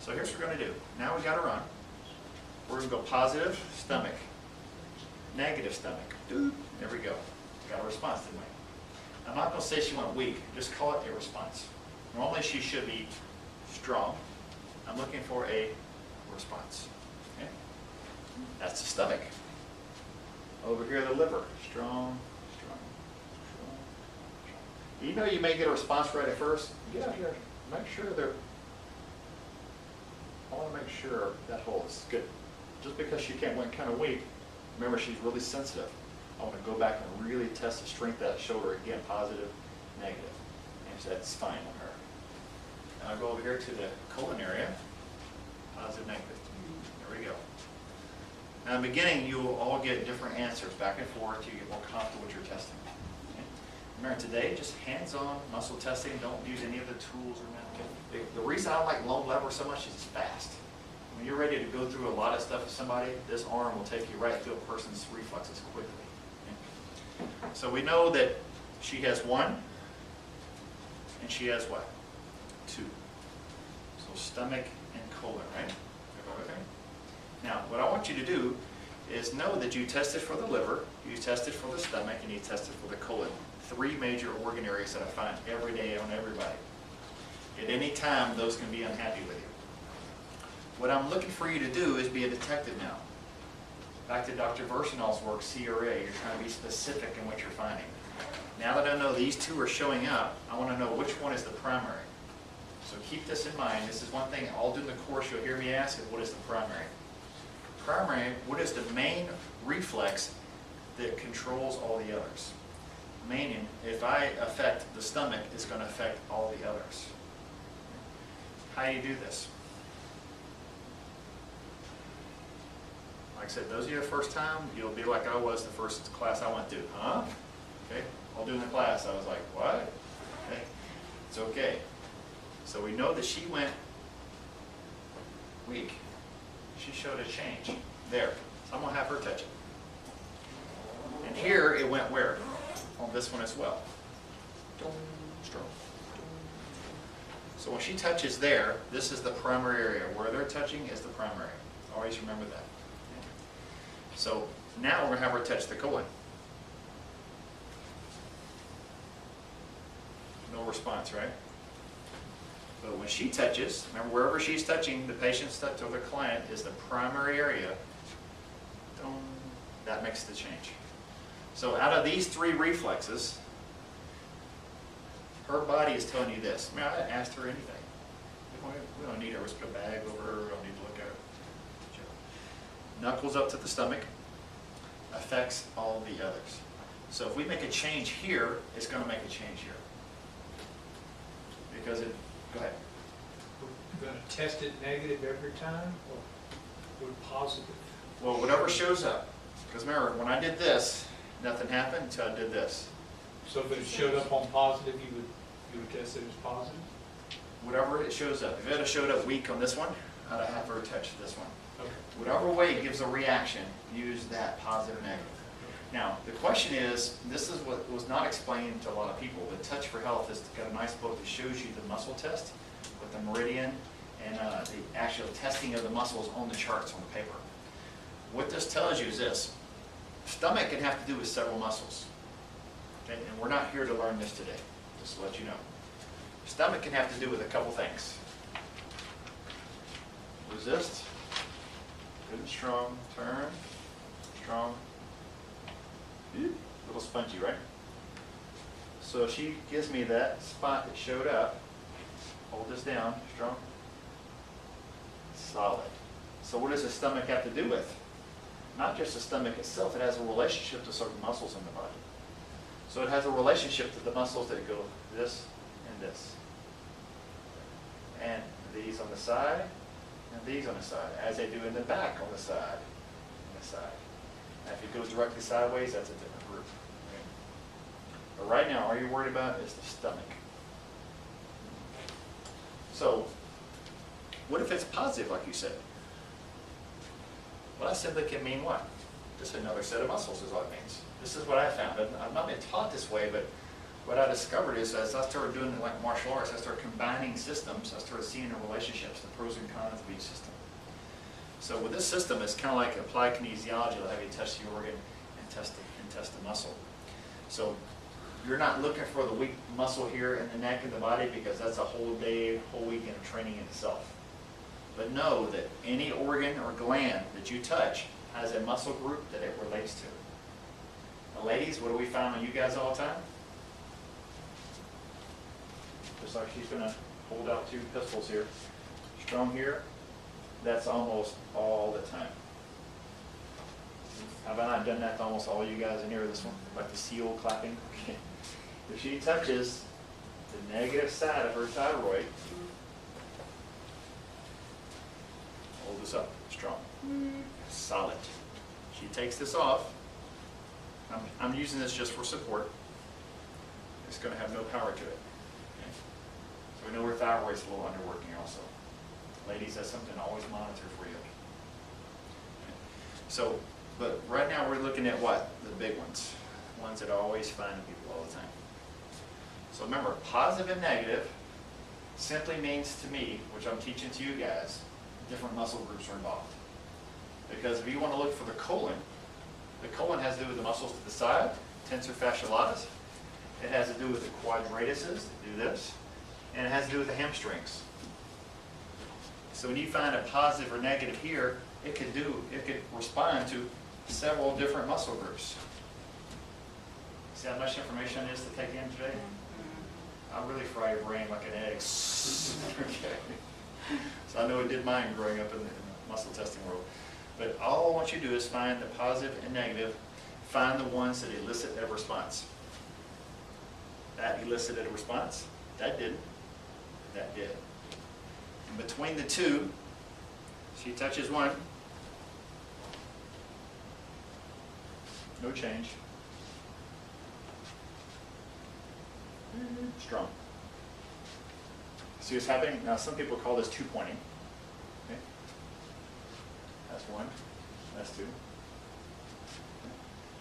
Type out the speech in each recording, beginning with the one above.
So here's what we're going to do. Now we got to run. We're going to go positive stomach, negative stomach. There we go. Got a response, didn't we? I'm not going to say she went weak. Just call it a response. Normally she should be strong. I'm looking for a response. Okay? That's the stomach. Over here, the liver. Strong, strong, strong, strong. You know you may get a response right at first. Get out here. Make sure they're... I want to make sure that holds. Good. Just because she went kind of weak, remember she's really sensitive. I want to go back and really test the strength of that shoulder. Again, positive, negative. And so that's fine on her. Now I'll go over here to the colon area. Positive, negative. There we go. Now in the beginning, you will all get different answers back and forth. You get more comfortable with your testing. Okay? Remember today, just hands-on muscle testing. Don't use any of the tools or methods. The reason I like lone lever so much is it's fast. When you're ready to go through a lot of stuff with somebody, this arm will take you right through a person's reflexes quickly. Okay? So we know that she has 1, and she has what? 2. So stomach and colon, right? Everybody with me? Now, what I want you to do is know that you tested for the liver, you tested for the stomach, and you tested for the colon. 3 major organ areas that I find every day on everybody. At any time, those can be unhappy with you. What I'm looking for you to do is be a detective now. Back to Dr. Versenal's work, CRA, you're trying to be specific in what you're finding. Now that I know these 2 are showing up, I want to know which one is the primary. So keep this in mind. This is one thing all during the course you'll hear me ask, what is the primary? Primary, what is the main reflex that controls all the others? Meaning, if I affect the stomach, it's going to affect all the others. How do you do this? Like I said, those of you the first time, you'll be like I was the first class I went to. Huh? Okay, all during the class, I was like, what? Okay, it's okay. So we know that she went weak. She showed a change there. So I'm going to have her touch it. And here it went where? On this one as well. Strong. So when she touches there, this is the primary area. Where they're touching is the primary. Always remember that. Okay. So now we're going to have her touch the colon. No response, right? But when she touches, remember wherever she's touching, the patient's touch or the client is the primary area. That makes the change. So out of these 3 reflexes, her body is telling you this. I mean, I asked her anything. We don't need her. Let's put a bag over her. We don't need to look at her. Knuckles up to the stomach, affects all the others. So if we make a change here, it's going to make a change here. Because it, go ahead. We're going to test it negative every time, or positive? Well, whatever shows up. Because remember, when I did this, nothing happened until I did this. So if it showed up on positive, you would test it as positive? Whatever it shows up. If it had showed up weak on this one, I'd have her touch this one. Okay. Whatever way it gives a reaction, use that positive, negative. Now, the question is, this is what was not explained to a lot of people, but Touch for Health has got a nice book that shows you the muscle test with the meridian and the actual testing of the muscles on the charts on the paper. What this tells you is this. Stomach can have to do with several muscles. Okay? And we're not here to learn this today, just to let you know. Stomach can have to do with a couple things. Resist, good and strong, turn, strong, a little spongy, right? So if she gives me that spot that showed up, hold this down, strong, solid. So what does the stomach have to do with? Not just the stomach itself, it has a relationship to certain muscles in the body. So it has a relationship to the muscles that go this and this. And these on the side, and these on the side, as they do in the back on the side, and the side. And if it goes directly sideways, that's a different group. Okay? But right now, all you're worried about is the stomach. So, what if it's positive, like you said? Well, that simply can mean what? Just another set of muscles is all it means. This is what I found. I've not been taught this way, but what I discovered is as I started doing it like martial arts, I started combining systems, I started seeing the relationships, the pros and cons of each system. So with this system, it's kind of like applied kinesiology. They'll have you test the organ and test the muscle. So you're not looking for the weak muscle here in the neck and the body because that's a whole day, whole weekend of training in itself. But know that any organ or gland that you touch has a muscle group that it relates to. Now, ladies, what do we find on you guys all the time? Just like she's going to hold out 2 pistols here. Strong here. That's almost all the time. Have I not done that to almost all you guys in here, this one? Like the seal clapping? Okay. If she touches the negative side of her thyroid, hold this up, strong, solid. She takes this off. I'm using this just for support. It's going to have no power to it. Okay? So we know her thyroid's a little underworking also. Ladies, that's something to always monitor for you. Okay. So, but right now we're looking at what? The big ones. Ones that I always find in people all the time. So remember, positive and negative simply means to me, which I'm teaching to you guys, different muscle groups are involved. Because if you want to look for the colon has to do with the muscles to the side, tensor fasciolatus. It has to do with the quadratuses that do this. And it has to do with the hamstrings. So when you find a positive or negative here, it could respond to several different muscle groups. See how much information it is to take in today? I really fry your brain like an egg. Okay. So I know it did mine growing up in the muscle testing world. But all I want you to do is find the positive and negative, find the ones that elicit a response. That elicited a response, that didn't, that did. And between the two, she touches one, no change. Strong. See what's happening? Now some people call this 2-pointing. Okay. That's 1, that's 2.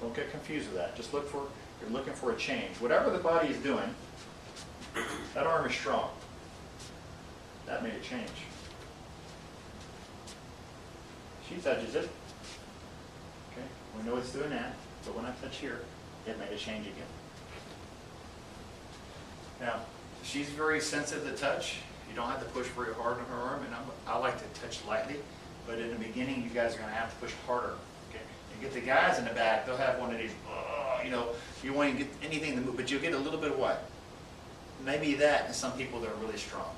Don't get confused with that. Just look for, you're looking for a change. Whatever the body is doing, that arm is strong. That made a change. She touches it. Okay, we know it's doing that, but when I touch here, it made a change again. Now, she's very sensitive to touch. You don't have to push very hard on her arm, and I like to touch lightly, but in the beginning, you guys are going to have to push harder. Okay? You get the guys in the back, they'll have one of these, you know, you want to get anything to move, but you'll get a little bit of what? Maybe that, and some people that are really strong.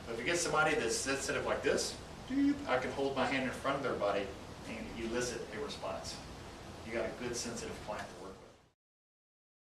But if you get somebody that's sensitive like this, I can hold my hand in front of their body and elicit a response. You got a good sensitive plant to work with.